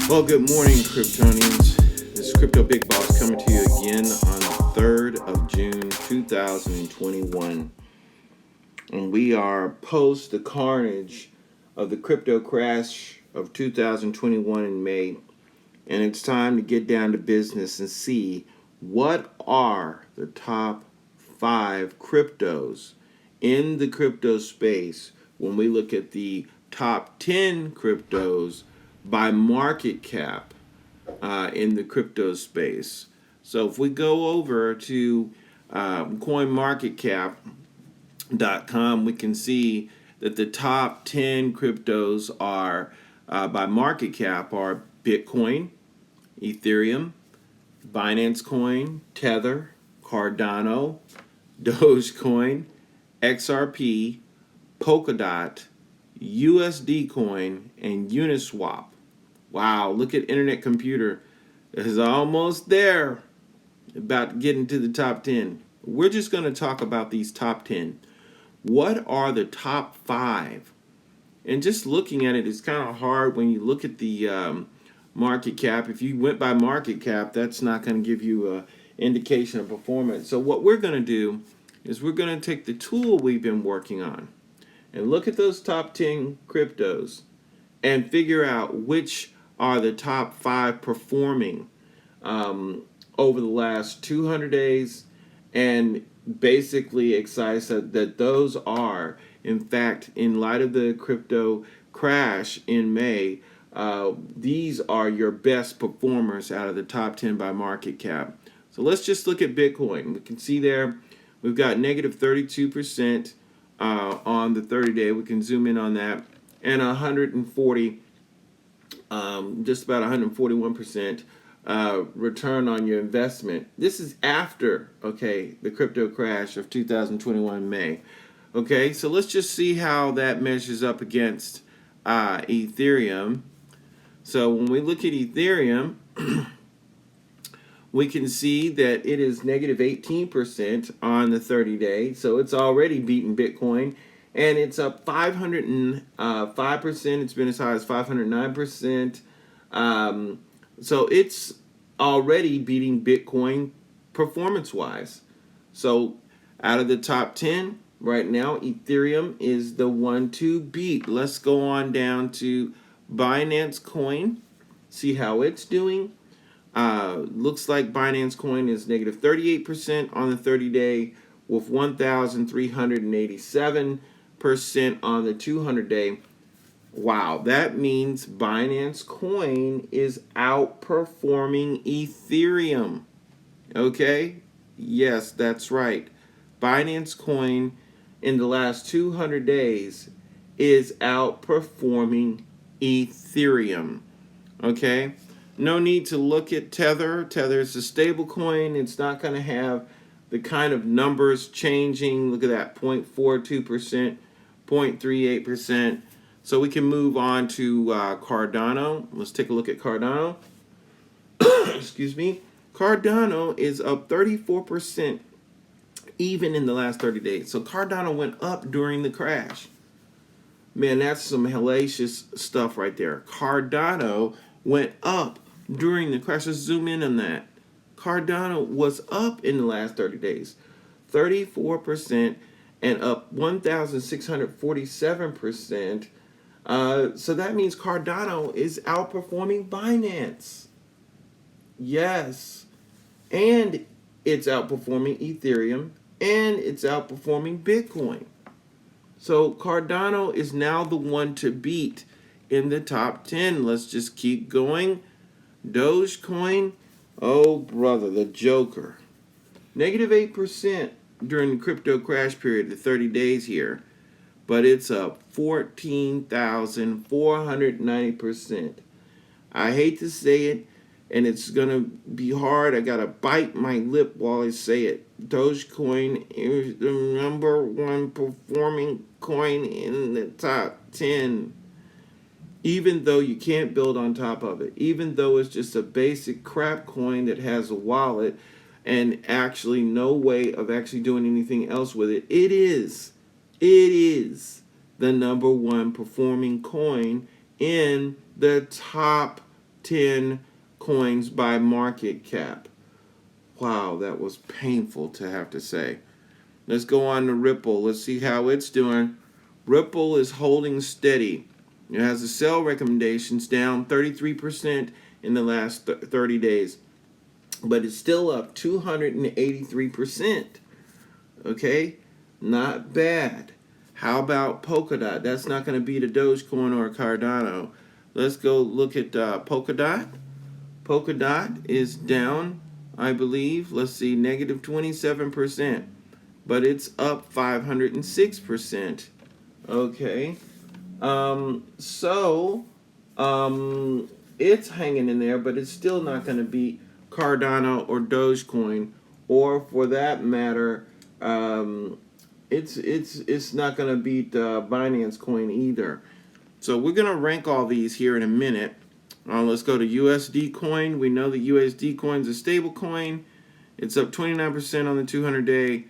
Well, good morning, Kryptonians. This is Crypto Big Boss coming to you again on the 3rd of June, 2021. And we are post the carnage of the crypto crash of 2021 in May. And it's time to get down to business and see what are the top 5 cryptos in the crypto space when we look at the top 10 cryptos by market cap in the crypto space. So if we go over to coinmarketcap.com, we can see that the top 10 cryptos are by market cap are Bitcoin, Ethereum, Binance Coin, Tether, Cardano, Dogecoin, XRP, Polkadot, USD Coin, and Uniswap. Wow, look at Internet Computer. It's almost there. About to get into the top 10. We're just going to talk about these top 10. What are the top 5? And just looking at it is kind of hard when you look at the market cap. If you went by market cap, that's not going to give you an indication of performance. So what we're going to do is we're going to take the tool we've been working on and look at those top 10 cryptos and figure out which are the top 5 performing over the last 200 days, and basically excited that those are, in fact, in light of the crypto crash in May, these are your best performers out of the top 10 by market cap. So let's just look at Bitcoin. We can see there we've got negative 32% on the 30-day. We can zoom in on that, and 140, just about 141% return on your investment. This is after, the crypto crash of 2021 May. Okay, so let's just see how that measures up against Ethereum. So when we look at Ethereum, we can see that it is negative 18% on the 30-day. So it's already beaten Bitcoin. And it's up 505%. It's been as high as 509%. So it's already beating Bitcoin performance-wise. So out of the top 10, right now, Ethereum is the one to beat. Let's go on down to Binance Coin, see how it's doing. Looks like Binance Coin is negative 38% on the 30-day with 1,387% on the 200-day. Wow, that means Binance Coin is outperforming Ethereum. Okay? Yes, that's right. Binance Coin in the last 200 days is outperforming Ethereum. Okay? No need to look at Tether. Tether is a stable coin. It's not going to have the kind of numbers changing. Look at that, 0.42%, 0.38%. So we can move on to Cardano. Let's take a look at Cardano. Excuse me. Cardano is up 34% even in the last 30 days. So Cardano went up during the crash. Man, that's some hellacious stuff right there. Cardano went up during the crash. Let's zoom in on that. Cardano was up in the last 30 days, 34% and up 1,647%. So that means Cardano is outperforming Binance. Yes. And it's outperforming Ethereum, and it's outperforming Bitcoin. So Cardano is now the one to beat in the top 10. Let's just keep going. Dogecoin, oh brother, the Joker. Negative 8% during the crypto crash period, the 30 days here. But it's up 14,490%. I hate to say it, and it's going to be hard. I got to bite my lip while I say it. Dogecoin is the number 1 performing coin in the top 10. Even though you can't build on top of it. Even though it's just a basic crap coin that has a wallet and actually no way of actually doing anything else with it. It is the number 1 performing coin in the top 10 coins by market cap. Wow, that was painful to have to say. Let's go on to Ripple. Let's see how it's doing. Ripple is holding steady. It has the sell recommendations down 33% in the last 30 days. But it's still up 283%. Okay? Not bad. How about Polkadot? That's not going to beat a Dogecoin or a Cardano. Let's go look at Polkadot. Polkadot is down, I believe. Let's see, negative 27%. But it's up 506%. Okay. It's hanging in there, but it's still not going to beat Cardano or Dogecoin, or for that matter, it's not going to beat Binance Coin either. So we're going to rank all these here in a minute. Let's go to USD Coin. We know that USD Coin is a stable coin. It's up 29% on the 200-day,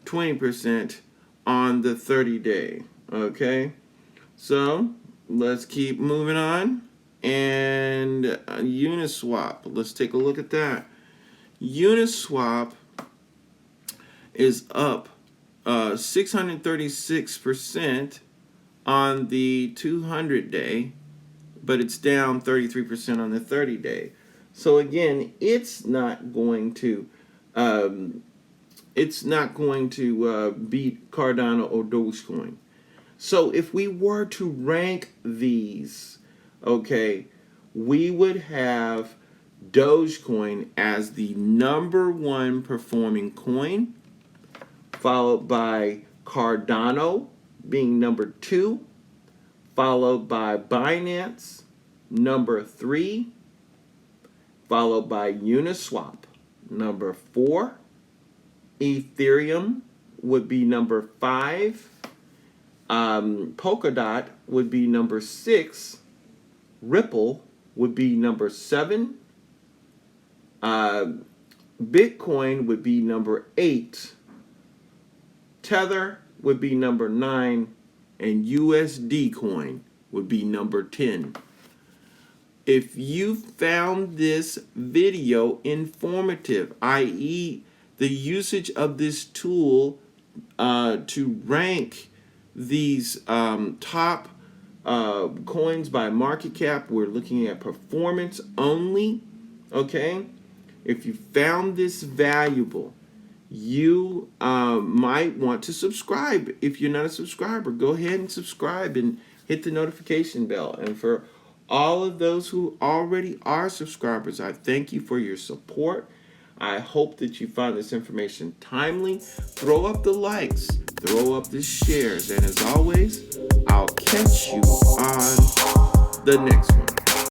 20% on the 30-day. Okay, so let's keep moving on. And Uniswap, let's take a look at that. Uniswap is up 636% on the 200-day, but it's down 33% on the 30-day. So again, it's not going to beat Cardano or Dogecoin. So if we were to rank these, okay, we would have Dogecoin as the #1 performing coin, followed by Cardano being #2, followed by Binance, #3, followed by Uniswap, #4, Ethereum would be #5, Polkadot would be #6, Ripple would be #7, Bitcoin would be #8, Tether would be #9, and USD Coin would be #10. If you found this video informative, i.e. the usage of this tool to rank these top coins by market cap, we're looking at performance only, okay? If you found this valuable, you might want to subscribe. If you're not a subscriber, go ahead and subscribe and hit the notification bell. And for all of those who already are subscribers, I thank you for your support. I hope that you found this information timely. Throw up the likes, throw up the shares, and as always, I'll catch you on the next one.